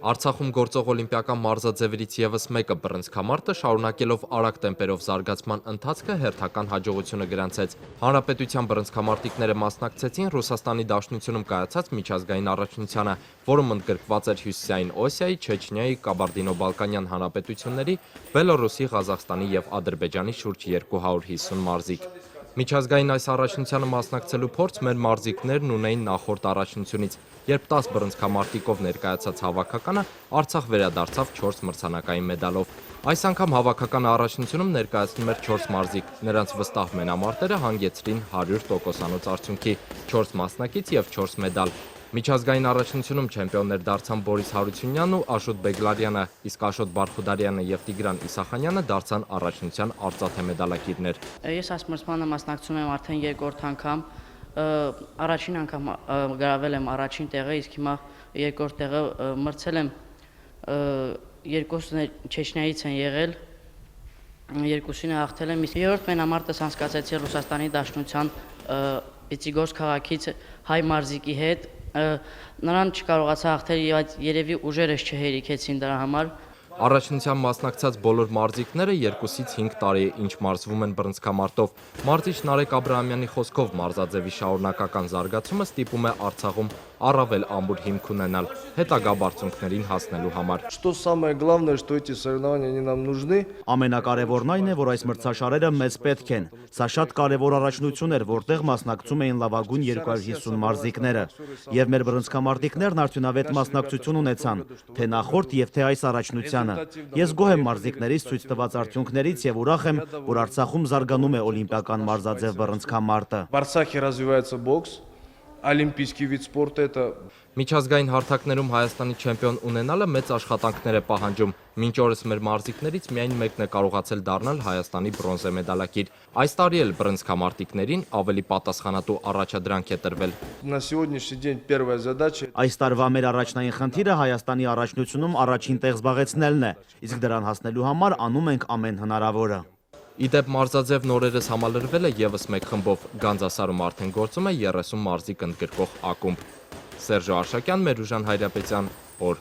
Արցախում գործող օլիմպիական մարզաձևերից ևս մեկը բռնցքամարտը շարունակելով արագ տեմպերով զարգացման ընթացքը հերթական հաջողությունը գրանցեց։ Հանրապետության բռնցքամարտիկները մասնակցեցին Ռուսաստանի Դաշնությունում կայացած միջազգային առաջնությանը, որում ընդգրկված էր Հյուսիսային Օսիայի, Չեչնիայի, Կաբարդինո-Բալկանյան հանրապետությունների, Բելոռուսի, Ղազախստանի եւ Ադրբեջանի շուրջ 250 մարզիկ։ Միջազգային այս առաջնությանը մասնակցելու փորձ մեր մարզիկներն ունեին նախորդ առաջնությունից, երբ 10 բռնցքամարտիկով ներկայացած հավաքականը Արցախ վերադարձավ 4 մրցանակային մեդալով։ Այս անգամ հավաքական առաջնությունում ներկայացնում էր 4 մարզիկ, նրանց վստահ մենամարտերը հանգեցրին 100%-անոց արդյունքի, 4 մասնակից եւ 4 մեդալ։ Միջազգային առաջնությունում չեմպիոններ դարձան Բորիս Հարությունյանն ու Աշոտ Բեգլարյանը, իսկ Աշոտ Բարխուդարյանը եւ Տիգրան Իսախանյանը դարձան առաջնության արծաթե մեդալակիրներ։ Ես այս մրցմանը մասնակցում եմ արդեն երկրորդ անգամ, առաջին անգամ գրավել եմ առաջին տեղը, իսկ հիմա երկրորդ տեղը մրցել եմ, երկուսն Չեչնիայից են եղել, երկուսին հաղթել եմ, իսկ երրորդ մենամարտս անցկացրեցի Ռուսաստանի Դաշնության Պիտիգորսկ քաղաքից հայ մարզիկի հետ, նրան չկարողացա հաղթել եւ երևի ուժերս չհերիքեցին դրա համար։ Առաջնության մասնակցած բոլոր մարզիկները 2-ից 5 տարի է ինչ մարզվում են բռնցքամարտով։ Մարզիչ Նարեկ Աբրահամյանի խոսքով մարզաձևի շարունակական զարգացումը ստիպում է Արցախում առավել ամուր հիմք ունենալ հետագա բարձունքներին հասնելու համար։ Что самое главное, что эти соревнования они нам нужны։ Ամենակարևորն այն է, որ այս մրցաշարերը մեզ պետք են։ Սա շատ կարևոր առաջնություն էր, որտեղ մասնակցում էին լավագույն 250 մարզիկները։ Եվ մեր բռնցքամարտիկներն արդյունավետ մասնակցություն ունեցան, թե նախորդ եւ թե այս առաջնությանը։ Ես գոհ եմ մարզիկներից ցույց տված արդյունքներից եւ ուրախ եմ, որ Արցախում զարգանում է օլիմպիական մարզաձև բռնցքամարտը։ В Арцахе развивается бокс, олимпийский вид спорта это։ Միջազգային հարթակներում Հայաստանի չեմպիոն ունենալը մեծ աշխատանքներ է պահանջում։ Մինչ օրս մեր մարզիկներից միայն մեկն է կարողացել դառնալ Հայաստանի բրոնզե մեդալակիր։ Այս տարի էլ բռնցքամարտիկներին ավելի պատասխանատու առաջադրանք է տրվել։ На сегодняшний день первая задача։ Այս տարվա մեր առաջնային խնդիրը Հայաստանի առաջնությունում առաջին տեղ զբաղեցնելն է, իսկ դրան հասնելու համար անում ենք ամեն հնարավորը։ Իդեպ մարզաձև նորերս համալրվել է ևս մեկ խմբով, Գանձասարում արդեն գործում է 30 մարզիկ ընդգրկող ակումբ։ Սերժո Արշակյան, Մերուժան Հայրապետյան, օր։